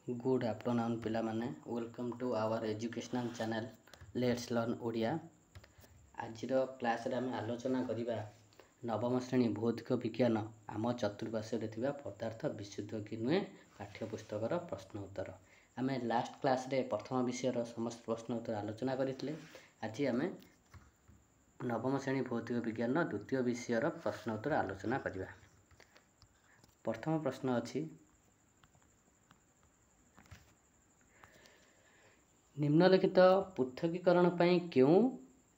Good afternoon पिला माने welcome to our educational channel let's learn Odia. आज क्लास रे आम आलोचना करिबा नवम श्रेणी भौतिक विज्ञान आम चतुर्पार्श्व थिबा पदार्थ विशुद्ध कि नुहे पाठ्यपुस्तकर प्रश्न उत्तर। आम लास्ट क्लास रे प्रथम विषय समस्त प्रश्न उत्तर आलोचना करथिले। आज आम नवम श्रेणी भौतिक विज्ञान द्वितीय विषय प्रश्न उत्तर आलोचना करिबा। प्रथम प्रश्न अछि, निम्नलिखित पृथकीकरण पई क्यों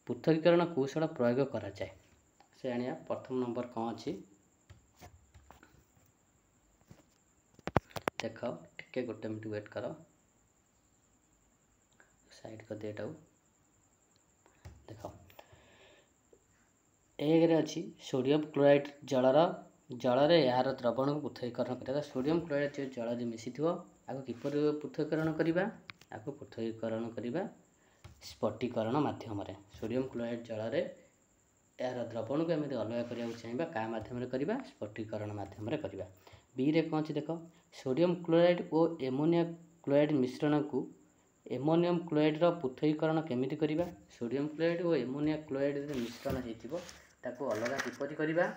पृथकीकरण कौशल प्रयोग करा जाए से आनिया। प्रथम नंबर कौन अच्छी देख टिके गोटे मिनट वेट कर, साइड कर दे देख। एक अच्छी सोडियम क्लोराइड जल यार द्रवण को पृथकीकरण कर। सोडियम क्लोराइड जो जल मिसी थो आगे किपर पृथकीकरण करवा, आपको पृथकीकरण करवा स्फटिकरण माध्यम। सोडियम क्लोराइड जल यार द्रवण को आम अलग करने चाहिए क्या मध्यम करवा, स्फटिकरण माध्यम करवा। बी रे कौन अच्छी देख, सोडियम क्लोराइड और एमोनिया क्लोराइड मिश्रण को एमोनियम क्लोराइड पृथकीकरण केमिति करवा। सोडियम क्लोराइड और एमोनिया क्लोराइड मिश्रण होता अलग किपरि करवा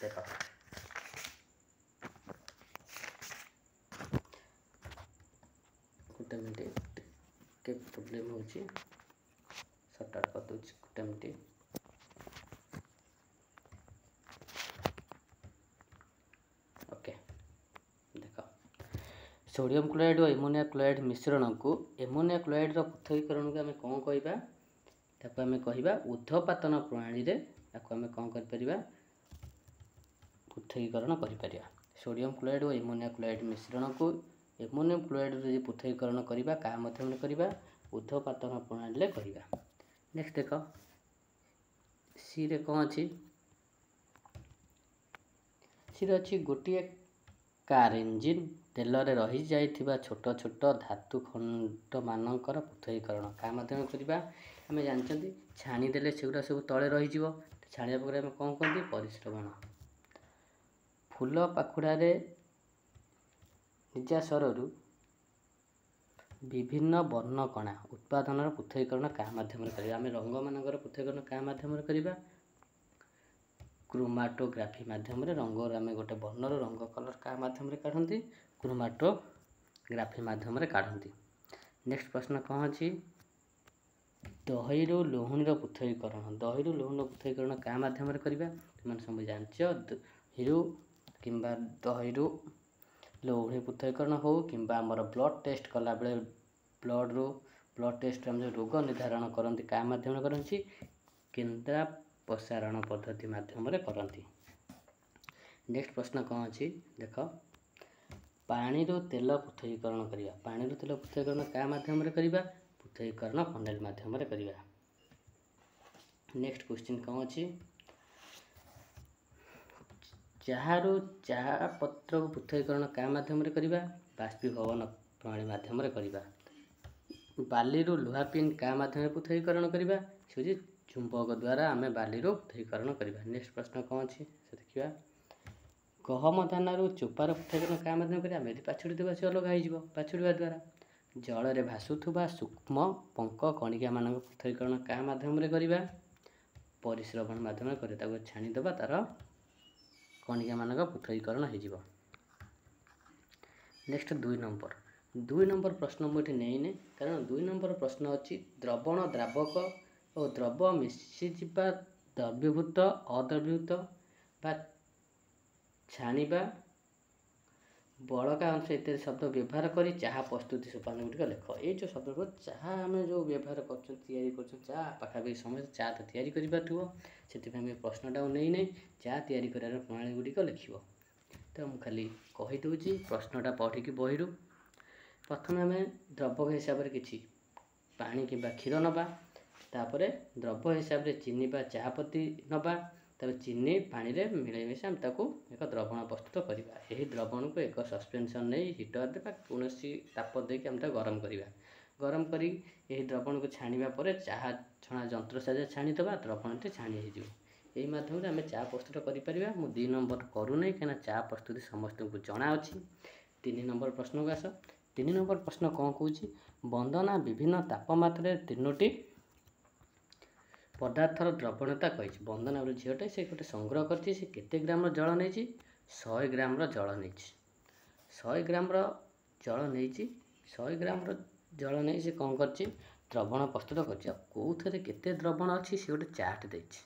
देख। गोटे मिनट के प्रोब्लेम हो सर्ट आउट कर दूँ गोटे मिनट। ओके देख, सोडियम क्लोराइड और एमोनिया क्लोराइड मिश्रण को एमोनिया क्लोराइड पृथकीकरण को आम कौन कहवा, ताको आम कहवा ऊर्ध्वपातन प्रणाली रे ताको आम कौन कर परिबा पृथकीकरण कर परिबा। सोडियम क्लोराइड और एमोनिया क्लोराइड मिश्रण को एमोनियम क्लोराइड रे पृथकीकरण करबा का माध्यम करबा, ऊर्ध्वपातन प्रणाली रे करबा। नेक्स्ट देख, सी रे कौन अच्छी, सी रे अच्छी गोटे कार इंजिन तेल रे रही जाइथिबा छोट छोट धातु खंड मानकर पृथकीकरण क्या माध्यम करबा। आम जानते छाणीदेले सेगुड़ा सब तले रही छाणिया पर आम कौन कहते परिश्रवण। फूल पाखुड़े निजासरु विभिन्न वर्णकणा उत्पादन पृथकीकरण क्या माध्यम करबा। आम रंग मानकर पृथकीकरण क्या माध्यम करबा, क्रोमाटोग्राफी माध्यम रंग आम गोटे वर्णर रंग कलर क्या माध्यम काढ़ती, क्रोमाटोग्राफी माध्यम काढ़ती। नेक्स्ट प्रश्न कौन अच्छी, दहीरु लुहुणी पृथकीकरण। दहीरु लुहुणी पृथकीकरण क्या माध्यम करबा, तुम सब जानच दहीरु किंबा दहीरु लुहुणी पृथकीकरण हो किंबा आमर ब्लड टेस्ट कला बेले ब्लड टेस्ट जो रोग निर्धारण करती क्या माध्यम करती, केन्द्रा प्रसारण पद्धति माध्यम करती। नेक्स्ट प्रश्न कौन अच्छी देख, पानी रो तेल पृथकीकरण करवा। पानी रो तेल पृथकीकरण क्या माध्यम करवा, पृथकीकरण फनेल माध्यम करवा। नेक्स्ट क्वेश्चन कौन अच्छी, चाहरू चाह पत्र पृथकीकरण क्या माध्यम करवा, बाष्पीभवन प्रणाली माध्यम करवा। बाली लुहा पिन क्या माध्यम पृथकीकरण करवा, से चुंबक द्वारा आम बाली पृथकीकरण करवा। नेक्स्ट प्रश्न कौन अच्छी देखा, गहम दाना चोपार पृथकीकरण क्या माध्यम करवा, पाछुड़ी देवा से अलग हो पाछुड़ा द्वारा। जल रे भासुथुबा सूक्ष्म पंक कणिका मान पृथकीकरण क्या माध्यम करवा, परिश्रवण माध्यम कर छाणीदेवा तार कणिका मान पृथकीकरण हो। नेक्स्ट दुई नंबर प्रश्न मुझे नहीं कारण 2 नंबर प्रश्न अच्छी द्रवण द्रावक और द्रव मिशीजा द्रवीभूत अद्रवीभूत बा छाणीबा बड़का अंश इत्यादि शब्द व्यवहार कर चाह प्रस्तुति सोपान गुड़िक लेख। ये जो शब्द को चाह आम जो व्यवहार कर चाह पाखापाखि समय चाह तो तैयारी कर प्रश्नटा नहीं चाह तैयारी कर प्रणाली गुड़िक लिख। तो मुझे खाली कहीदे प्रश्नटा पढ़िकी बही प्रथम आम द्रवक हिसाब से किसी पानी कि क्षीर नवा, तापर द्रव हिसाब से चीनी बा चाहपत्ती नवा, तब चीनी पानी रे मिलाई मिसा आम ताको एक द्रवण प्रस्तुत करवा। यही द्रवण को एक सस्पेंशन नहीं हिटर कौन ताप देके आम गरम करवा। गरम करी यही द्रवण को छाणीबा परे चाह छणा जंत्र साजे छाणीदेवा द्रवणटी छाणी हो। यही माध्यम चाह प्रस्तुत करें। 2 नंबर करूना कहीं चाह प्रस्तुति समस्त को जना अच्छी। तीन नंबर प्रश्न को आस। तीन नंबर प्रश्न कौन कौच वंदना विभिन्न तापमात्रा तीनोटी पदार्थर द्रवणता कही। वंदना गोटे झीटे से गोटे संग्रह कर केते ग्राम जल नहीं 100 ग्राम जल नहीं 100 ग्राम जल नहीं 100 ग्राम जल नहीं से कौन कर द्रवण प्रस्तुत कर केते द्रवण अच्छी से गोटे चार्ट देख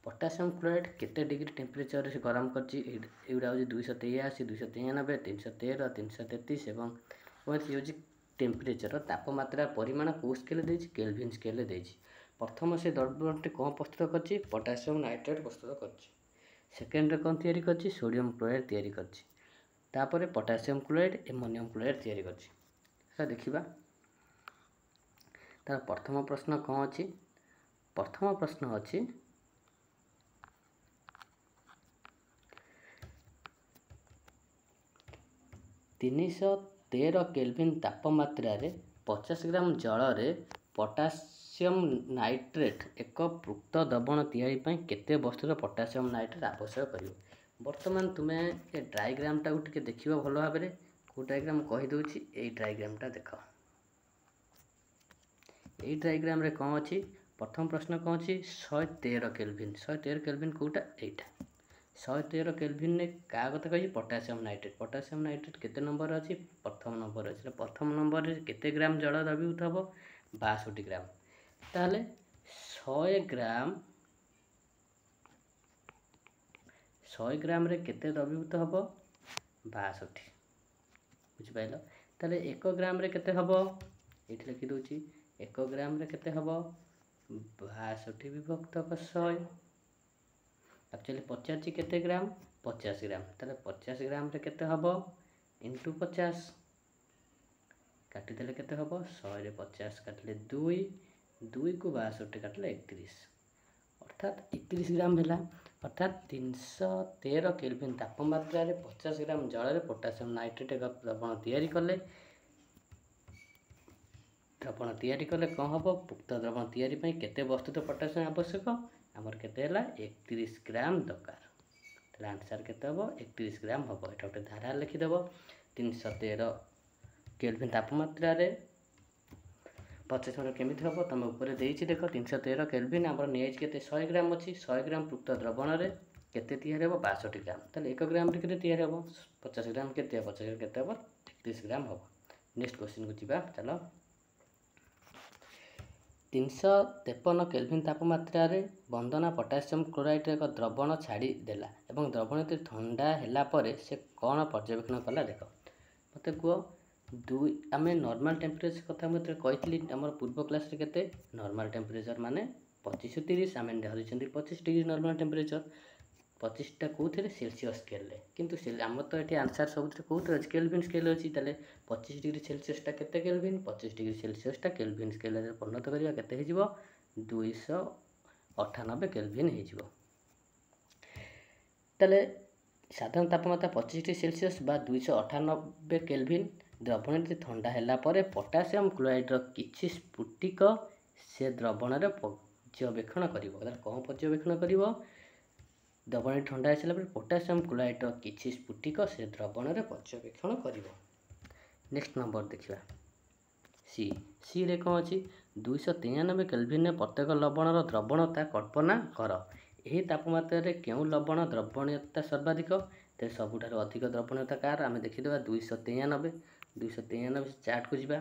पोटासियम क्लोराइड केते डिग्री टेम्परेचर से गरम करा हूँ 283 293 313 333 और टेम्परेचर तापमात्रा परिमाण कौ स्केल केल्विन स्केल प्रथम से द्रव्यटी कौन प्रस्तुत कर पोटासियम नाइट्रेट प्रस्तुत कर सेकेंड कौन तैयारी कर सोडियम क्लोराइड तैयारी कर पोटासियम क्लोराइड एमोनियम क्लोराइड तैयारी कर देखा तार प्रथम प्रश्न कौन अच्छी प्रथम प्रश्न अच्छी 313 केल्विन तापमात्रा 50 ग्राम जल में पोटासियम नाइट्रेट एक पृक्त द्रवण तैयारी केते वस्तुर पोटासियम नाइट्रेट आवश्यक कर बर्तमान तुम्हें ये डायग्राम टा टे देख भल भाव में कौ डायग्राम कहीदे ये डायग्राम टा देख ये डायग्राम रे कौन अच्छी प्रथम प्रश्न कौन अच्छी 113 केल्विन 113 केल्विन कौटा यहाँ 113 केल्विन ने क्या कथा कही पोटासियम नाइट्रेट केते नंबर अच्छी प्रथम नंबर अच्छे प्रथम नंबर रे केते ग्राम जल द्रवीभूत हम 62 ग्राम ताहले 100 ग्राम रे केते द्रवीभूत हम 62 बुझिपाइल ताहले 1 ग्राम रे केते हम ये लिखि दूची 1 ग्राम रे केते हम 62 विभक्त 100 एक्चुअली पचास केते ग्राम 50 ग्राम ताले 50 ग्राम रे केते हम इंटू 50 काटिदेले केते हम 100 रे 50 काटिले 2 2 को 62 काटिले 31 अर्थात 31 ग्राम है अर्थात 313 केल्विन तापमात्रा 50 ग्राम जल में पोटासियम नाइट्रेट एक द्रवण तैयारी कले कौन हम उक्त द्रवण तैयारी केते वस्तु तो पोटासियम आवश्यक आमर केते 31 ग्राम दरकार आंसर केते हम 31 ग्राम हम यहाँ गोटे धारा लिखिदेव 313 केल्विन तापमात्रा 50 ग्राम केमी हम तुम ऊपर देख 313 केल्विन आम नहीं के 100 ग्राम अच्छी 100 ग्राम पृक्त द्रवण में केते तैयारी हम 62 ग्राम ताले 1 ग्राम के तैयारी हम 50 ग्राम के 50 ग्राम केते हम 31 ग्राम हम नेक्स्ट क्वेश्चन को जीवा चलो 353 केल्विन तापमात्रा वंदना पोटासियम क्लोराइड एक द्रवण छाड़देला और द्रवण ठंडा है से कौन पर्यवेक्षण कला देख मत कह आम नॉर्मल टेम्परेचर कथा मुझे कही आम पूर्व क्लास के नॉर्मल टेम्परेचर माने 2530 आम धरी 25 डिग्री नॉर्मल टेम्परेचर 25टा कौन सेल्सियस स्केल किंतु आम तो ये आंसर सब कौन केल्विन स्केल अच्छी 25 डिग्री सेल्सियसटा केते केल्विन 25 डिग्री सेल्सियसटा केल्विन स्केल परिणत करवा केते 298 केल्विन हो साधारण तापमात्रा 25 डिग्री सेल्सियस बा 298 केल्विन द्रवण ठंडा है पोटासियम क्लोराइड किछि स्फुटिक से द्रवण पर्यवेक्षण कर कौन पर्यवेक्षण कर द्रवण ठंडा हो सारा पोटासियम क्लोराइड किछि स्फुटिक से द्रवण पर्यवेक्षण कर नेक्स्ट नंबर देखा सी रे कौन अच्छी 293 केल्विन प्रत्येक लवणर द्रवणता कल्पना कर यही तापमात्रा क्यों लवण द्रवणीयता सर्वाधिक तो सबुठार अधिक द्रवणीयता कार आम देखीदे 293 चार्ट को जीवा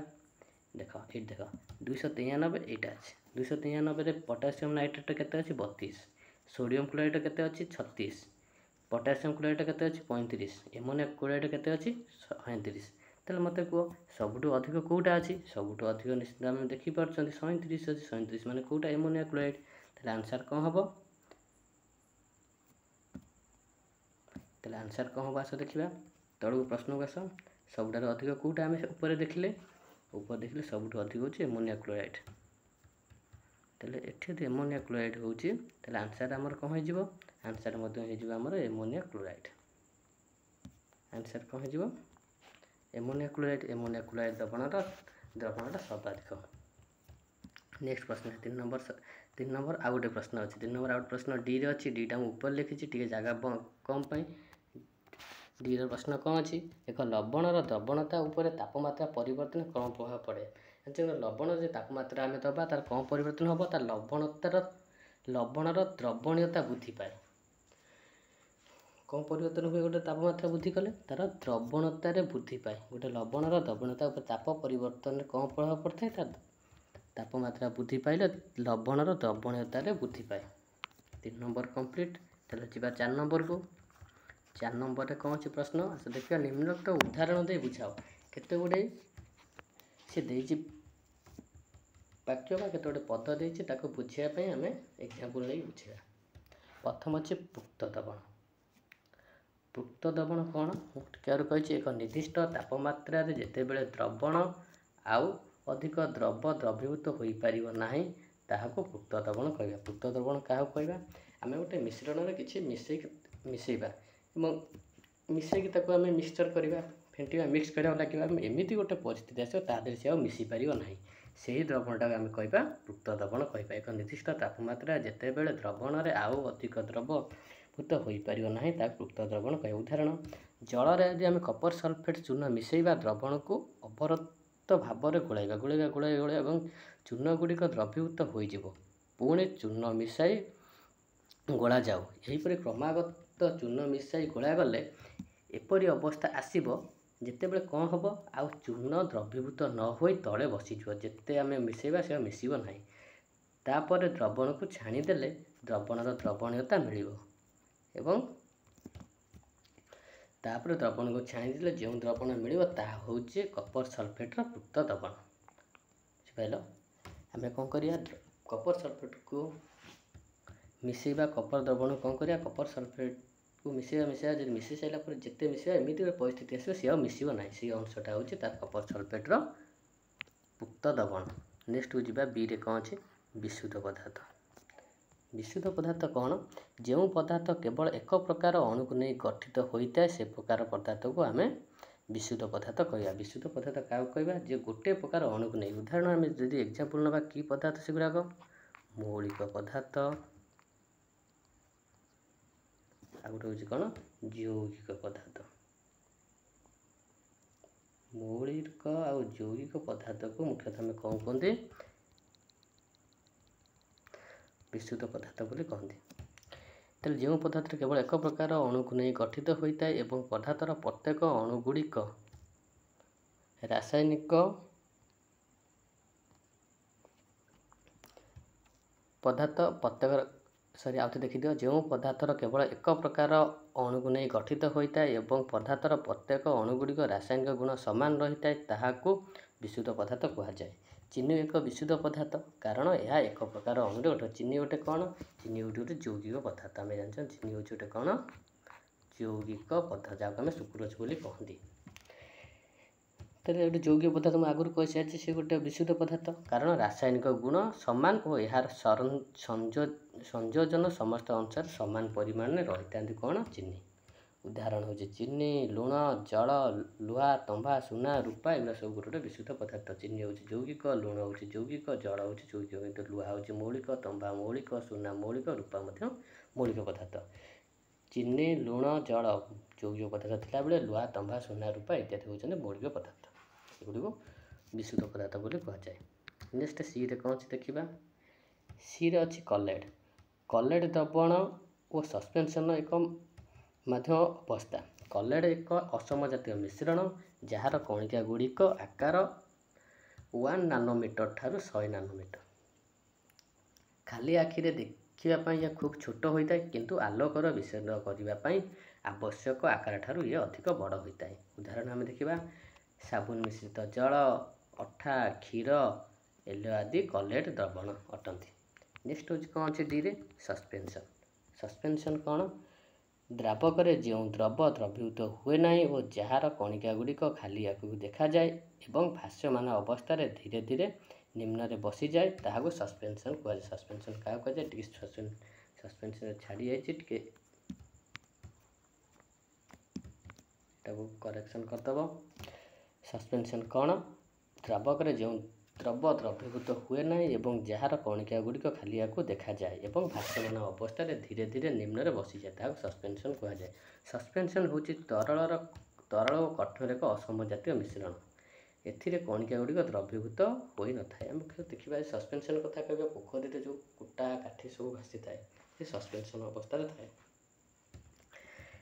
देख ये देख 293 यहाँ अच्छे 293 पोटासियम नाइट्रेट केते अच्छी 32 सोडियम क्लोराइड केते अच्छी 36 पोटासियम क्लोराइड केते अच्छी 35 एमोनिया क्लोराइड केते अच्छी 37 तेल मत कह सबुठ अधिक कौटा अच्छी सबुठ अधिक निश्चित आम देखिपार 37 अच्छी 37 माने कौटा एमोनिया क्लोराइड तेल आंसर कौन हम तेल आंसर कौन हम आस देखा तलू प्रश्न को आस सबुठार अधिक कौटा आम ऊपर देखिले सबुठ अधिक होची एमोनिया क्लोराइड तेल ये एमोनिया क्लोराइड होची तेल आंसर आमर कौन हो आंसर आमर एमोनिया क्लोराइड आंसर कौन हो एमोनिया क्लोराइड द्रवणटा सर्वाधिक नेक्स्ट प्रश्न 3 नंबर आउ गोटे प्रश्न अच्छे 3 नंबर आउ गोटे प्रश्न डी रे अच्छी डीटा ऊपर लिखी टी जगह कम ଡିର ପ୍ରଶ୍ନ କ'ଣ ଅଛି? ଏକ ଲବଣର ଦ୍ରବଣତା ଉପରେ ତାପମାତ୍ରା ପରିବର୍ତ୍ତନ କ'ଣ ପ୍ରଭାବ ପଡ଼େ? ଯେତେବେଳେ ଲବଣର ଯେ ତାପମାତ୍ରା ଆମେ ଦେବା ତାର କ'ଣ ପରିବର୍ତ୍ତନ ହେବ? ତାର ଲବଣର ଦ୍ରବଣୀୟତା ବୃଦ୍ଧି ପାଏ। କ'ଣ ପରିବର୍ତ୍ତନ ହୁଏ ଗୋଟେ ତାପମାତ୍ରା ବୃଦ୍ଧି କଲେ? ତାର ଦ୍ରବଣତାରେ ବୃଦ୍ଧି ପାଏ। ଗୋଟେ ଲବଣର ଦ୍ରବଣତା ଉପରେ ତାପ ପରିବର୍ତ୍ତନରେ କ'ଣ ପ୍ରଭାବ ପଡ଼ିଥାଏ? ତାର ତାପମାତ୍ରା ବୃଦ୍ଧି ପାଇଲେ ଲବଣର ଦ୍ରବଣୀୟତାରେ ବୃଦ୍ଧି ପାଏ। 3 ନମ୍ବର କମ୍ପ୍ଲିଟ୍। ତାହେଲେ ଯିବା 4 ନମ୍ବରକୁ। 4 ନମ୍ବରରେ କ'ଣ ଅଛି ପ୍ରଶ୍ନ? ଆସ ଦେଖିବା। ନିମ୍ନୋକ୍ତ ଉଦାହରଣ ଦେଇ ବୁଝାଅ। କେତେ ଗୁଡ଼ିଏ ସେ ଦେଇଛି ବାକ୍ୟ ବା କେତେ ଗୁଡ଼ିଏ ପଦ ଦେଇଛି, ତାକୁ ବୁଝିବା ପାଇଁ ଆମେ ଏକ୍ଜାମ୍ପଲ୍ ନେଇ ବୁଝିବା। ପ୍ରଥମ ଅଛି ପୃକ୍ତ ଦ୍ରବଣ। ପୃକ୍ତ ଦ୍ରବଣ କ'ଣ? ମୁଁ ଟିକେ ଆଗରୁ କହିଛି, ଏକ ନିର୍ଦ୍ଦିଷ୍ଟ ତାପମାତ୍ରାରେ ଯେତେବେଳେ ଦ୍ରବଣ ଆଉ ଅଧିକ ଦ୍ରବୀଭୂତ ହୋଇପାରିବ ନାହିଁ ତାହାକୁ ପୃକ୍ତ ଦ୍ରବଣ କହିବା। ପୃକ୍ତ ଦ୍ରବଣ କାହାକୁ କହିବା? ଆମେ ଗୋଟେ ମିଶ୍ରଣରେ କିଛି ମିଶାଇବା ଏବଂ ମିଶାଇକି ତାକୁ ଆମେ ମିକ୍ସଚର୍ କରିବା, ଫେଣ୍ଟିବା, ମିକ୍ସ କରିବାକୁ ଲାଗିବା। ଏମିତି ଗୋଟେ ପରିସ୍ଥିତି ଆସିବ ତା ଦେହରେ ସେ ଆଉ ମିଶି ପାରିବ ନାହିଁ, ସେହି ଦ୍ରବଣଟାକୁ ଆମେ କହିବା ପୃକ୍ତ ଦ୍ରବଣ କହିବା। ଏକ ନିର୍ଦ୍ଦିଷ୍ଟ ତାପମାତ୍ରା ଯେତେବେଳେ ଦ୍ରବଣରେ ଆଉ ଅଧିକ ଦ୍ରବୀଭୂତ ହୋଇପାରିବ ନାହିଁ ତାକୁ ପୃକ୍ତ ଦ୍ରବଣ କହିବା। ଉଦାହରଣ, ଜଳରେ ଯଦି ଆମେ କପର ସଲଫେଟ୍ ଚୂନ ମିଶାଇବା, ଦ୍ରବଣକୁ ଅବରୋଧ ଭାବରେ ଗୋଳାଇବା ଏବଂ ଚୂନ ଗୁଡ଼ିକ ଦ୍ରବୀଭୂତ ହୋଇଯିବ। ପୁଣି ଚୂନ ମିଶାଇ ଗୋଳାଯାଉ। ଏହିପରି କ୍ରମାଗତ ଚୂନ ମିଶାଇ ଗୋଳାଗଲେ ଏପରି ଅବସ୍ଥା ଆସିବ ଯେତେବେଳେ କ'ଣ ହେବ? ଆଉ ଚୂନ ଦ୍ରବୀଭୂତ ନ ହୋଇ ତଳେ ବସିଯିବ। ଯେତେ ଆମେ ମିଶାଇବା ସେ ମିଶିବ ନାହିଁ। ତାପରେ ଦ୍ରବଣକୁ ଛାଣିଦେଲେ ଦ୍ରବଣର ଦ୍ରବଣୀୟତା ମିଳିବ ଏବଂ ତାପରେ ଦ୍ରବଣକୁ ଛାଣିଦେଲେ ଯେଉଁ ଦ୍ରବଣ ମିଳିବ ତାହା ହେଉଛି କପର ସଲଫେଟ୍ର ପୃକ୍ତ ଦ୍ରବଣ। ବୁଝିପାରିଲ? ଆମେ କ'ଣ କରିବା? କପର ସଲଫେଟ୍କୁ ମିଶାଇବା। କପର ଦ୍ରବଣ କ'ଣ କରିବା? କପର ସଲଫେଟ୍କୁ ମିଶାଇବା। ଯଦି ମିଶାଇ ସାରିଲା ପରେ ଯେତେ ମିଶାଇବା ଏମିତି ଗୋଟେ ପରିସ୍ଥିତି ଆସିବ ସେ ଆଉ ମିଶିବ ନାହିଁ। ସେଇ ଅଂଶଟା ହେଉଛି ତାର କପର ସଲଫେଟ୍ର ପୃକ୍ତ ଦ୍ରବଣ। ନେକ୍ସଟକୁ ଯିବା। ବିରେ କ'ଣ ଅଛି? ବିଶୁଦ୍ଧ ପଦାର୍ଥ। ବିଶୁଦ୍ଧ ପଦାର୍ଥ କ'ଣ? ଯେଉଁ ପଦାର୍ଥ କେବଳ ଏକ ପ୍ରକାର ଅଣୁକୁ ନେଇ ଗଠିତ ହୋଇଥାଏ ସେ ପ୍ରକାର ପଦାର୍ଥକୁ ଆମେ ବିଶୁଦ୍ଧ ପଦାର୍ଥ କହିବା। ବିଶୁଦ୍ଧ ପଦାର୍ଥ କାହାକୁ କହିବା? ଯେ ଗୋଟେ ପ୍ରକାର ଅଣୁକୁ ନେଇ। ଉଦାହରଣ ଆମେ ଯଦି ଏକ୍ଜାମ୍ପଲ୍ ନେବା, କି ପଦାର୍ଥ ସେଗୁଡ଼ାକ? ମୌଳିକ ପଦାର୍ଥ, ଆଉ ଗୋଟେ ହେଉଛି କ'ଣ? ଯୌଗିକ ପଦାର୍ଥ। ମୌଳିକ ଆଉ ଯୌଗିକ ପଦାର୍ଥକୁ ମୁଖ୍ୟତଃ ଆମେ କ'ଣ କୁହନ୍ତି? ବିଶୁଦ୍ଧ ପଦାର୍ଥ ବୋଲି କହନ୍ତି। ତାହେଲେ ଯେଉଁ ପଦାର୍ଥରେ କେବଳ ଏକ ପ୍ରକାର ଅଣୁକୁ ନେଇ ଗଠିତ ହୋଇଥାଏ ଏବଂ ପଦାର୍ଥର ପ୍ରତ୍ୟେକ ଅଣୁଗୁଡ଼ିକ ରାସାୟନିକ ଦେଖିଦିଅ। ଯେଉଁ ପଦାର୍ଥର କେବଳ ଏକ ପ୍ରକାର ଅଣୁକୁ ନେଇ ଗଠିତ ହୋଇଥାଏ ଏବଂ ପଦାର୍ଥର ପ୍ରତ୍ୟେକ ଅଣୁଗୁଡ଼ିକ ରାସାୟନିକ ଗୁଣ ସମାନ ରହିଥାଏ ତାହାକୁ ବିଶୁଦ୍ଧ ପଦାର୍ଥ କୁହାଯାଏ। ଚିନି ଏକ ବିଶୁଦ୍ଧ ପଦାର୍ଥ କାରଣ ଏହା ଏକ ପ୍ରକାର ଅଣୁରେ ଗଠିତ। ଚିନି ଗୋଟେ କ'ଣ? ଚିନି ହେଉଛି ଗୋଟେ ଯୌଗିକ ପଦାର୍ଥ। ଆମେ ଜାଣିଛନ୍ତି ଚିନି ହେଉଛି ଗୋଟେ କ'ଣ? ଯୌଗିକ ପଦାର୍ଥ, ଯାହାକୁ ଆମେ ସୁକ୍ରୋଜ୍ ବୋଲି କହନ୍ତି। ତାହେଲେ ଗୋଟେ ଯୌଗିକ ପଦାର୍ଥ ମୁଁ ଆଗରୁ କହିସାରିଛି, ସେ ଗୋଟେ ବିଶୁଦ୍ଧ ପଦାର୍ଥ କାରଣ ରାସାୟନିକ ଗୁଣ ସମାନ ଓ ଏହାର ସଂଯୋଜନ ସମସ୍ତ ଅନୁସାରେ ସମାନ ପରିମାଣରେ ରହିଥାନ୍ତି। କ'ଣ? ଚିନି। ଉଦାହରଣ ହେଉଛି ଚିନି, ଲୁଣ, ଜଳ, ଲୁହା, ତମ୍ବା, ସୁନା, ରୂପା, ଏଗୁଡ଼ା ସବୁ ଗୋଟେ ବିଶୁଦ୍ଧ ପଦାର୍ଥ। ଚିନି ହେଉଛି ଯୌଗିକ, ଲୁଣ ହେଉଛି ଯୌଗିକ, ଜଳ ହେଉଛି ଯୌଗିକ, କିନ୍ତୁ ଲୁହା ହେଉଛି ମୌଳିକ, ତମ୍ବା ମୌଳିକ, ସୁନା ମୌଳିକ, ରୂପା ମଧ୍ୟ ମୌଳିକ ପଦାର୍ଥ। ଚିନି, ଲୁଣ, ଜଳ ଯୌଗିକ ପଦାର୍ଥ ଥିଲାବେଳେ ଲୁହା, ତମ୍ବା, ସୁନା, ରୂପା ଇତ୍ୟାଦି ହେଉଛନ୍ତି ମୌଳିକ ପଦାର୍ଥ। ଏଗୁଡ଼ିକୁ ବିଶୁଦ୍ଧ ପଦାର୍ଥ ବୋଲି କୁହାଯାଏ। ନେକ୍ସଟ ସିରେ କ'ଣ ଅଛି ଦେଖିବା। ସିରେ ଅଛି କଲେଡ୍। କଲେଡ୍ ଦ୍ରବଣ ଓ ସସ୍ପେନସନ୍ ଏକ ମାଧ୍ୟମ ଅବସ୍ଥା। କଲେଡ୍ ଏକ ଅସମଜାତୀୟ ମିଶ୍ରଣ ଯାହାର କଣିକା ଗୁଡ଼ିକ ଆକାର 1 ନାନୋମିଟର ଠାରୁ 100 ନାନୋମିଟର। ଖାଲି ଆଖିରେ ଦେଖିବା ପାଇଁ ଏହା ଖୁବ୍ ଛୋଟ ହୋଇଥାଏ, କିନ୍ତୁ ଆଲୋକର ବିଶେଷ କରିବା ପାଇଁ ଆବଶ୍ୟକ ଆକାର ଠାରୁ ଇଏ ଅଧିକ ବଡ଼ ହୋଇଥାଏ। ଉଦାହରଣ ଆମେ ଦେଖିବା। ସାବୁନ ମିଶ୍ରିତ ଜଳ, ଅଠା, କ୍ଷୀର, ଏଲୋ ଆଦି କଲେଡ୍ ଦ୍ରବଣ ଅଟନ୍ତି। ନେକ୍ସଟ ହେଉଛି କ'ଣ ଅଛି ଡିରେ? ସସ୍ପେନସନ୍। ସସ୍ପେନସନ୍ କ'ଣ? ଦ୍ରାବକରେ ଯେଉଁ ଦ୍ରବ ଦ୍ରବୀଭୂତ ହୁଏ ନାହିଁ ଓ ଯାହାର କଣିକା ଗୁଡ଼ିକ ଖାଲି ଆଖିକୁ ଦେଖାଯାଏ ଏବଂ ଭାସମାନ ଅବସ୍ଥାରେ ଧୀରେ ଧୀରେ ନିମ୍ନରେ ବସିଯାଏ ତାହାକୁ ସସ୍ପେନସନ୍ କୁହାଯାଏ। ସସ୍ପେନସନ୍ କାହାକୁ କୁହାଯାଏ? ଟିକେ ସସ୍ପେନସନ୍ ଛାଡ଼ି ଯାଇଛି, ଟିକେ ଏଟାକୁ କରେକ୍ସନ୍ କରିଦେବ। ସସ୍ପେନସନ୍ କ'ଣ? ଦ୍ରାବକରେ ଯେଉଁ ଦ୍ରବ ଦ୍ରବୀଭୂତ ହୁଏ ନାହିଁ ଏବଂ ଯାହାର କଣିକା ଗୁଡ଼ିକ ଖାଲିଆକୁ ଦେଖାଯାଏ ଏବଂ ଭାସମାନ ଅବସ୍ଥାରେ ଧୀରେ ଧୀରେ ନିମ୍ନରେ ବସିଯାଏ, ତାହାକୁ ସସ୍ପେନସନ୍ କୁହାଯାଏ। ସସ୍ପେନସନ୍ ହେଉଛି ତରଳ ଓ କଠିନର ଏକ ଅସମଜାତୀୟ ମିଶ୍ରଣ। ଏଥିରେ କଣିକା ଗୁଡ଼ିକ ଦ୍ରବୀଭୂତ ହୋଇନଥାଏ। ଆମେ ଦେଖିବା ସସ୍ପେନସନ୍ କଥା କହିବା, ପୋଖରୀରେ ଯେଉଁ କୁଟା କାଠି ସବୁ ଭାସିଥାଏ ସେ ସସ୍ପେନସନ୍ ଅବସ୍ଥାରେ ଥାଏ।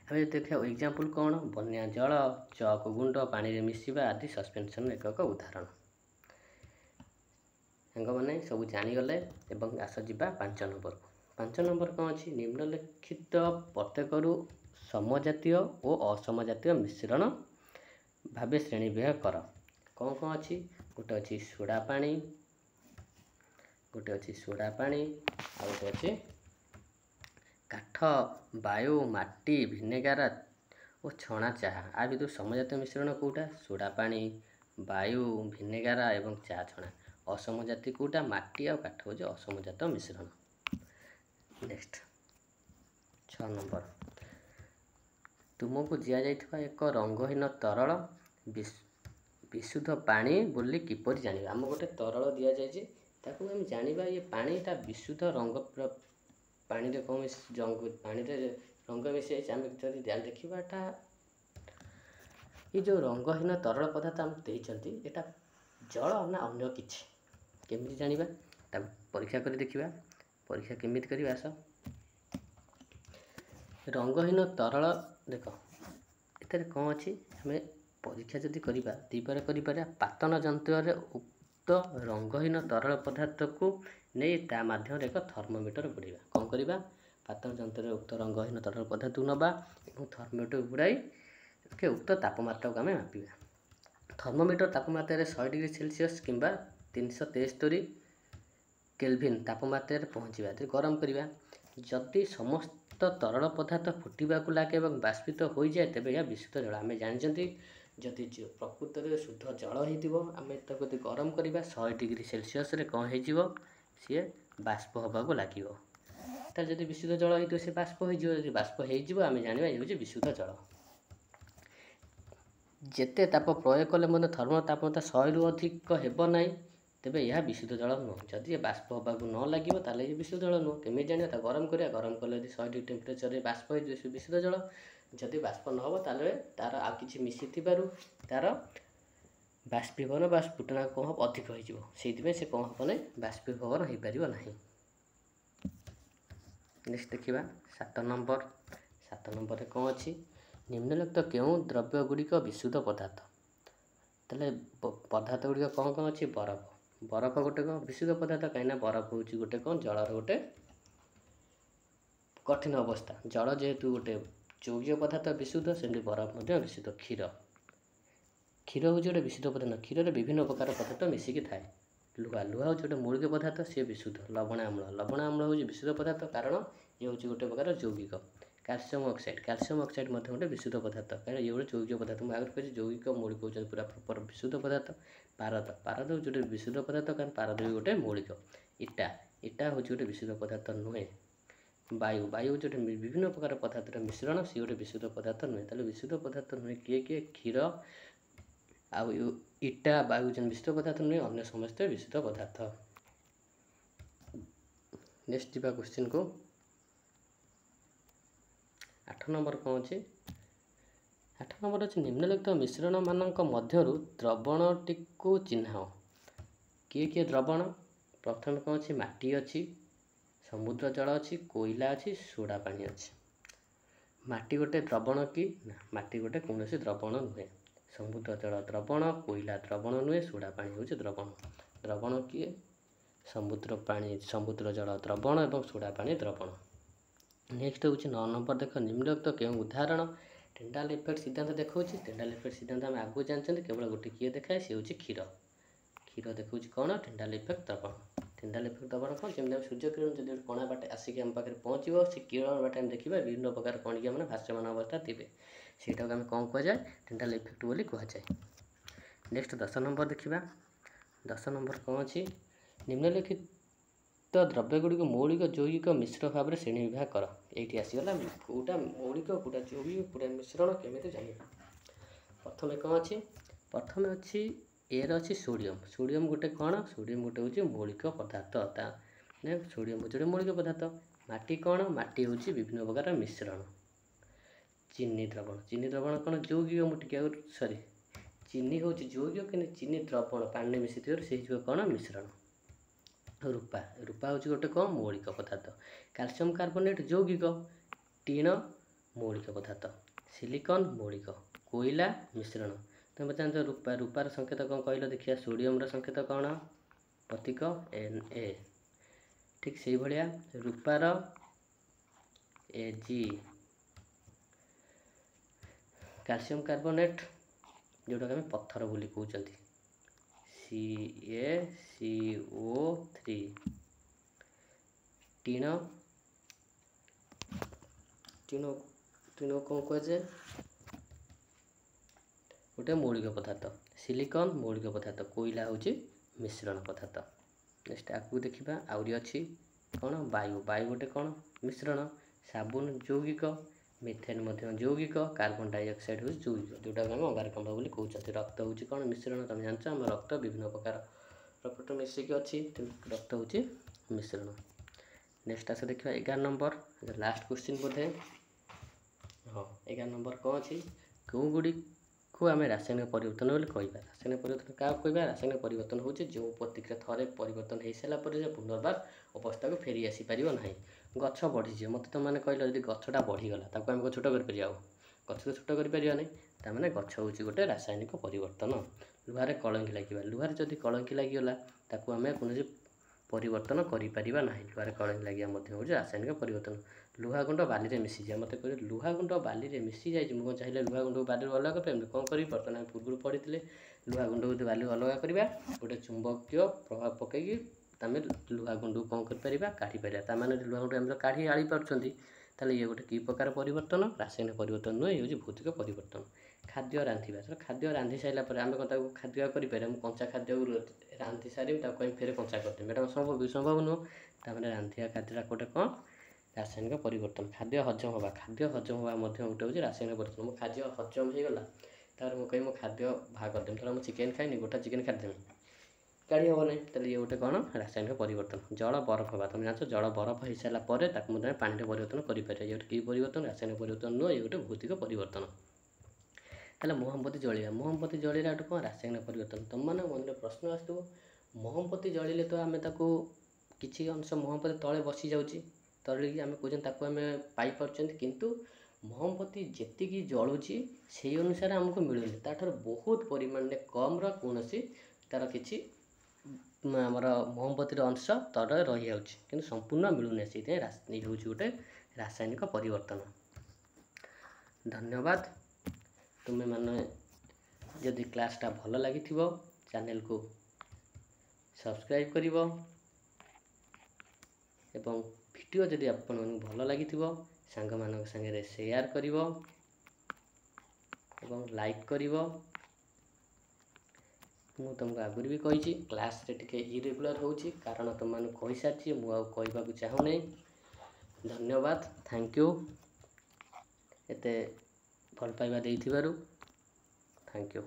ଆମେ ଯଦି ଦେଖିବା ଏକ୍ଜାମ୍ପଲ୍ କ'ଣ, ବନ୍ୟା ଜଳ, ଚକ୍ ଗୁଣ୍ଡ ପାଣିରେ ମିଶିବା ଆଦି ସସ୍ପେନସନ୍ ଏକ ଉଦାହରଣ। ସାଙ୍ଗମାନେ ସବୁ ଜାଣିଗଲେ ଏବଂ ଆସ ଯିବା 5 ନମ୍ବରକୁ। 5 ନମ୍ବର କ'ଣ ଅଛି, ନିମ୍ନଲିଖିତ ପ୍ରତ୍ୟେକରୁ ସମଜାତୀୟ ଓ ଅସମଜାତୀୟ ମିଶ୍ରଣ ଭାବେ ଶ୍ରେଣୀବିଭାଗ କର। କ'ଣ କ'ଣ ଅଛି, ଗୋଟେ ଅଛି ସୋଡ଼ା ପାଣି, ଆଉ ଗୋଟେ ଅଛି କାଠ, ବାୟୁ, ମାଟି, ଭିନେଗାର ଓ ଛଣା ଚାହା। ଆ ଭିତରୁ ସମଜାତୀୟ ମିଶ୍ରଣ କେଉଁଟା, ସୋଡ଼ା ପାଣି, ବାୟୁ, ଭିନେଗାର ଏବଂ ଚା ଛଣା। ଅସମଜାତୀୟ କେଉଁଟା, ମାଟି ଆଉ କାଠ ହେଉଛି ଅସମଜାତ ମିଶ୍ରଣ। ନେକ୍ସଟ 6 ନମ୍ବର, ତୁମକୁ ଦିଆଯାଇଥିବା ଏକ ରଙ୍ଗହୀନ ତରଳ ବିଶୁଦ୍ଧ ପାଣି ବୋଲି କିପରି ଜାଣିବା। ଆମକୁ ଗୋଟେ ତରଳ ଦିଆଯାଇଛି, ତାକୁ ଆମେ ଜାଣିବା ଏ ପାଣିଟା ବିଶୁଦ୍ଧ ରଙ୍ଗ, ପାଣିରେ କ'ଣ ପାଣିରେ ରଙ୍ଗ ମିଶାଇଛି। ଆମେ ଯଦି ଦେଖିବାଟା ଏ ଯେଉଁ ରଙ୍ଗହୀନ ତରଳ ପଦାର୍ଥ ଆମକୁ ଦେଇଛନ୍ତି, ଏଇଟା ଜଳ ନା ଅନ୍ୟ କିଛି, କେମିତି ଜାଣିବା, ତାକୁ ପରୀକ୍ଷା କରି ଦେଖିବା। ପରୀକ୍ଷା କେମିତି କରିବା, ଆସ। ରଙ୍ଗହୀନ ତରଳ ଦେଖ, ଏଥିରେ କ'ଣ ଅଛି, ଆମେ ପରୀକ୍ଷା ଯଦି କରିବା ଦୁଇବାର କରିପାରିବା। ପାତନ ଯନ୍ତ୍ରରେ ଉକ୍ତ ରଙ୍ଗହୀନ ତରଳ ପଦାର୍ଥକୁ ନେଇ ତା ମାଧ୍ୟମରେ ଏକ ଥର୍ମୋମିଟର ବୁଡ଼ାଇବା। କ'ଣ କରିବା, ପାତନ ଯନ୍ତ୍ରରେ ଉକ୍ତ ରଙ୍ଗହୀନ ତରଳ ପଦାର୍ଥକୁ ନେବା ଏବଂ ଥର୍ମୋମିଟର ବୁଡ଼ାଇ ଉକ୍ତ ତାପମାତ୍ରାକୁ ଆମେ ମାପିବା। ଥର୍ମୋମିଟର ତାପମାତ୍ରାରେ 100 ଡିଗ୍ରୀ ସେଲସିୟସ୍ କିମ୍ବା 373 କେଲଭିନ୍ ତାପମାତ୍ରାରେ ପହଞ୍ଚିବା, ଗରମ କରିବା। ଯଦି ସମସ୍ତ ତରଳ ପଦାର୍ଥ ଫୁଟିବାକୁ ଲାଗେ ଏବଂ ବାଷ୍ପିତ ହୋଇଯାଏ, ତେବେ ଏହା ବିଶୁଦ୍ଧ ଜଳ। ଆମେ ଜାଣିଛନ୍ତି ଯଦି ପ୍ରକୃତରେ ଶୁଦ୍ଧ ଜଳ ହେଇଥିବ, ଆମେ ତାକୁ ଯଦି ଗରମ କରିବା 100 ଡିଗ୍ରୀ ସେଲସିୟସ୍ରେ କ'ଣ ହେଇଯିବ, ସିଏ ବାଷ୍ପ ହେବାକୁ ଲାଗିବ। ତାହେଲେ ଯଦି ବିଶୁଦ୍ଧ ଜଳ ହେଇଥିବ ସେ ବାଷ୍ପ ହେଇଯିବ, ଯଦି ବାଷ୍ପ ହେଇଯିବ ଆମେ ଜାଣିବା ଏ ହେଉଛି ବିଶୁଦ୍ଧ ଜଳ। ଯେତେ ତାପ ପ୍ରୟୋଗ କଲେ ମଧ୍ୟ ଥର୍ମୋ ତାପମାତ୍ରା 100ରୁ ଅଧିକ ହେବ ନାହିଁ, ତେବେ ଏହା ବିଶୁଦ୍ଧ ଜଳ ନୁହଁ। ଯଦି ବାଷ୍ପ ହେବାକୁ ନ ଲାଗିବ ତାହେଲେ ଏ ବିଶୁଦ୍ଧ ଜଳ ନୁହଁ। କେମିତି ଜାଣିବା, ତାକୁ ଗରମ କରିବା, ଗରମ କଲେ ଯଦି 100 ଡିଗ୍ରୀ ଟେମ୍ପରେଚରରେ ବାଷ୍ପ ହେଇଯିବ ସେ ବିଶୁଦ୍ଧ ଜଳ। ଯଦି ବାଷ୍ପ ନ ହେବ ତାହେଲେ ତା'ର ଆଉ କିଛି ମିଶିଥିବାରୁ ତା'ର ବାଷ୍ପୀଭବନ ବା ସ୍ଫୁଟନାଙ୍କ କ'ଣ ହେବ, ଅଧିକ ହୋଇଯିବ। ସେଇଥିପାଇଁ ସେ କ'ଣ ହେବ ନାହିଁ, ବାଷ୍ପୀଭବନ ହୋଇପାରିବ ନାହିଁ। ନେକ୍ସଟ ଦେଖିବା 7 ନମ୍ବର। 7 ନମ୍ବରରେ କ'ଣ ଅଛି, ନିମ୍ନଲିଖିତ କେଉଁ ଦ୍ରବ୍ୟ ଗୁଡ଼ିକ ବିଶୁଦ୍ଧ ପଦାର୍ଥ। ତାହେଲେ ପଦାର୍ଥ ଗୁଡ଼ିକ କ'ଣ କ'ଣ ଅଛି, ବରଫ ଗୋଟେ କ'ଣ ବିଶୁଦ୍ଧ ପଦାର୍ଥ, କାହିଁକିନା ବରଫ ହେଉଛି ଗୋଟେ କ'ଣ ଜଳର ଗୋଟେ କଠିନ ଅବସ୍ଥା। ଜଳ ଯେହେତୁ ଗୋଟେ ଯୌଗିକ ପଦାର୍ଥ ବିଶୁଦ୍ଧ, ସେମିତି ବରଫ ମଧ୍ୟ ବିଶୁଦ୍ଧ। କ୍ଷୀର ହେଉଛି ଗୋଟେ ବିଶୁଦ୍ଧ ପଦାର୍ଥ। କ୍ଷୀରରେ ବିଭିନ୍ନ ପ୍ରକାର ପଦାର୍ଥ ମିଶିକି ଥାଏ। ଲୁହା ହେଉଛି ଗୋଟେ ମୌଳିକ ପଦାର୍ଥ, ସିଏ ବିଶୁଦ୍ଧ। ଲବଣ ଆମ୍ଳ ହେଉଛି ବିଶୁଦ୍ଧ ପଦାର୍ଥ, କାରଣ ଇଏ ହେଉଛି ଗୋଟେ ପ୍ରକାର ଯୌଗିକ। କ୍ୟାଲସିୟମ ଅକ୍ସାଇଡ଼ ମଧ୍ୟ ଗୋଟେ ବିଶୁଦ୍ଧ ପଦାର୍ଥ, କାରଣ ଇଏ ଗୋଟେ ଯୌଗିକ ପଦାର୍ଥ। ମୁଁ ଆଗରୁ କହିଛି ଯୌଗିକ ମୌଳିକ ହେଉଛନ୍ତି ପୁରା ପ୍ରପର ବିଶୁଦ୍ଧ ପଦାର୍ଥ। ପାରଦ ହେଉଛି ଗୋଟେ ବିଶୁଦ୍ଧ ପଦାର୍ଥ, କାରଣ ପାରଦ ବି ଗୋଟେ ମୌଳିକ। ଇଟା ହେଉଛି ଗୋଟେ ବିଶୁଦ୍ଧ ପଦାର୍ଥ ନୁହେଁ। ବାୟୁ ହେଉଛି ଗୋଟେ ବିଭିନ୍ନ ପ୍ରକାର ପଦାର୍ଥର ମିଶ୍ରଣ, ସିଏ ଗୋଟେ ବିଶୁଦ୍ଧ ପଦାର୍ଥ ନୁହେଁ। ତାହେଲେ ବିଶୁଦ୍ଧ ପଦାର୍ଥ ନୁହେଁ କିଏ, କ୍ଷୀର ଆଉ ଇଟା, ବାୟୁ ହେଉଛନ୍ତି ବିଶୁଦ୍ଧ ପଦାର୍ଥ ନୁହେଁ, ଅନ୍ୟ ସମସ୍ତେ ବିଶୁଦ୍ଧ ପଦାର୍ଥ। ନେକ୍ସଟ ଯିବା କ୍ୱେଶ୍ଚିନ୍କୁ। 8 ନମ୍ବର କ'ଣ ଅଛି, 8 ନମ୍ବର ଅଛି ନିମ୍ନଲିଖିତ ମିଶ୍ରଣମାନଙ୍କ ମଧ୍ୟରୁ ଦ୍ରବଣଟିକୁ ଚିହ୍ନାଅ। କିଏ ଦ୍ରବଣ, ପ୍ରଥମେ କ'ଣ ଅଛି, ମାଟି ଅଛି, ସମୁଦ୍ର ଜଳ ଅଛି, କୋଇଲା ଅଛି, ସୋଡ଼ା ପାଣି ଅଛି। ମାଟି ଗୋଟେ ଦ୍ରବଣ କି ନା, ମାଟି ଗୋଟେ କୌଣସି ଦ୍ରବଣ ନୁହେଁ। ସମୁଦ୍ର ଜଳ ଦ୍ରବଣ, କୋଇଲା ଦ୍ରବଣ ନୁହେଁ, ସୋଡ଼ା ପାଣି ହେଉଛି ଦ୍ରବଣ। ଦ୍ରବଣ କିଏ, ସମୁଦ୍ର ଜଳ ଦ୍ରବଣ ଏବଂ ସୋଡ଼ା ପାଣି ଦ୍ରବଣ। ନେକ୍ସଟ ହେଉଛି 9 ନମ୍ବର। ଦେଖ, ନିମ୍ନଲିଖିତ କେଉଁ ଉଦାହରଣ ଟିଣ୍ଡାଲ ଇଫେକ୍ଟ ସିଦ୍ଧାନ୍ତ ଦେଖାଉଛି। ଟିଣ୍ଡାଲ ଇଫେକ୍ଟ ସିଦ୍ଧାନ୍ତ ଆମେ ଆଗକୁ ଜାଣିଛନ୍ତି, କେବଳ ଗୋଟେ କିଏ ଦେଖାଏ, ସେ ହେଉଛି କ୍ଷୀର ଦେଖାଉଛି କ'ଣ, ଟିଣ୍ଡାଲ ଇଫେକ୍ଟ ଦ୍ରବଣ। ଟିଣ୍ଡାଲ ଇଫେକ୍ଟ ଦ୍ରବଣ କ'ଣ, ଯେମିତି ଆମେ ସୂର୍ଯ୍ୟକିରଣ ଯଦି ଗୋଟେ କଣା ବାଟେ ଆସିକି ଆମ ପାଖରେ ପହଞ୍ଚିବ, ସେ କିରଣ ବାଟେ ଆମେ ଦେଖିବା ବିଭିନ୍ନ ପ୍ରକାର କଣିକା ମାନେ ଭାସମାନ ଅବସ୍ଥା ଥିବେ, ସେଇଟାକୁ ଆମେ କ'ଣ କୁହାଯାଏ, ଟିଣ୍ଡାଲ ଇଫେକ୍ଟ ବୋଲି କୁହାଯାଏ। ନେକ୍ସଟ 10 ନମ୍ବର ଦେଖିବା। 10 ନମ୍ବର କ'ଣ ଅଛି, ନିମ୍ନଲିଖିତ ଦ୍ରବ୍ୟଗୁଡ଼ିକୁ ମୌଳିକ ଯୌଗିକ ମିଶ୍ର ଭାବରେ ଶ୍ରେଣୀ ବିଭାଗ କର। ଏଇଠି ଆସିଗଲା କେଉଁଟା ମୌଳିକ, କେଉଁଟା ଯୌଗିକ, କେଉଁଟା ମିଶ୍ରଣ, କେମିତି ଜାଣିବା। ପ୍ରଥମେ କ'ଣ ଅଛି, ପ୍ରଥମେ ଅଛି एयर अच्छी सोडियम सोडियम गोटे कौन सोडियम गोटे हूँ मौलिक पदार्थ सोडियम हूँ गोटे मौलिक पदार्थ माटी कौन माटी हूँ विभिन्न प्रकार मिश्रण चीनी द्रवण कौन यौगिक मुझे सॉरी चीनी हूँ यौगिक कि चीनी द्रवण पानी मिसी से कौन मिश्रण रूपा रूपा हूँ गोटे कौन मौलिक पदार्थ कैल्शियम कार्बोनेट यौगिक टीण मौलिक पदार्थ सिलिकॉन मौलिक कोयला मिश्रण तुम जानते रूपा रूपार संकेत कौन कहल देखिए सोडियम संकेत कौन प्रतीक Na ठीक से भाया रूपार Ag कैल्शियम कार्बोनेट जोटा कि पत्थर बोली कहते CaCO3 टीण टीण टीण कौन कहुए गोटे मौलिक पदार्थ सिलिकॉन मौलिक पदार्थ कोयला हूँ मिश्रण पदार्थ नेक्स्ट आगू देखा आउरी अच्छी कौन वायु वायु गोटे कौन मिश्रण साबुन यौगिक मिथेन यौगिक कार्बन डाइऑक्साइड हूँ यौगिक जोटा आम अंगारकाम्ल बोली कहते रक्त हूँ कौन मिश्रण तुम जानच आम रक्त विभिन्न प्रकार रक्त मिसिक अच्छी रक्त हूँ मिश्रण नेक्स्ट आस देखा 11 नंबर लास्ट क्वेश्चन बोधे हाँ 11 नंबर कौन अच्छी क्यों गुड़ी को आम रासायनिक परिवर्तन बोली कहवा रासायनिक परिवर्तन क्या कहवा रासायनिक परिवर्तन हूँ जो प्रतिक्रिया थरे परिवर्तन हो सारापर पुनर्बार अवस्था को फेरी आसी पार ना गछ बढ़ीजे मत तो मैंने कहल जब गछटा बढ़ीगला ताको आम छोट कर गछ तो छोट कर ताने गछ हूँ गोटे रासायनिक परिवर्तन लुहारे कलंकी लगे लुहारे जदि कलंकी लगिगला ताको आम कौन परिवर्तन करें ना लुहारे कलंकी लगे हूँ रासायनिक परिवर्तन लुहा गुंड बाली में मिसी जाए मत कह लुहा गुंड बाली में मिसी जाए मुझे चाहिए लुहा गुंड बाली अलग करें कौन करी बर्तमान पूर्व पढ़ी लुहा गुंड को बाली अलग करवा गोटे चुंबकीय प्रभाव पकईकि आम लुहा गुंड को कौन कर काढ़ीपर ताने लुहा गुंड आम काढ़ी आनी पार्टी ताले ये गोटे कि प्रकार परिवर्तन रासायनिक परिवर्तन नुहे ये भौतिक परिवर्तन खाद्य रांधा खाद्य रांधि सारापर आम कौन खाद्य करें कंचा खाद्य रांधि सारी फिर कंचा करदेवी एटा संभव संभव नुह तामें रांधिया खाद्य गोटे कौन रासायनिक परिवर्तन खाद्य हजम हवा गोटे हूँ रासायनिक परिवर्तन मो खाद्य हजम हो गला तार मुझे मो खाद्य बाहर करदेवी थोड़ा मुझे चिकेन खाइनी गोटा चिकेन खादेमी काढ़ी हम ना तो ये गोटे कौन रासायनिक परिवर्तन जल बरफ हवा तुम जान जल बरफ हो सारापर पानी परिवर्तन करें ये कि परिवर्तन रासायनिक परिवर्तन नुह ये गोटे भौतिक परिवर्तन है मोहम्बती जलिया मोहम्बती जलिया गोटे कौन रासायनिक परिवर्तन तुम मैंने मन प्रश्न आसो मोहम्बती जलिले तो आम किसी अंश मोहम्बती तले बसी जाऊँगी तले आम कहते आम पाइपर किंतु मोहम्बती जी जलुची से अनुसार आमको मिलूनी ताठार बहुत परिमाण कम कौन तार कि आमर मोहम्बतीर अंश तले रही जाऊँगी कि संपूर्ण मिलूनी से हूँ गोटे रासायनिक परिवर्तन धन्यवाद तुम्हें माने जदि क्लासटा भल लगी चैनल को सब्सक्राइब करिवो एवं वीडियो जदि आपन भल लगी सांग मान संगे शेयर करिवो एवं लाइक करिवो मु तुमको आगुरी भी कही क्लास रे टिके इरेगुलर होउची कारण तुम मान कहि साची मु आ कहबा को चाहू नै धन्यवाद थैंक यू एते भल पाइबा देइथिबारु थैंक यू।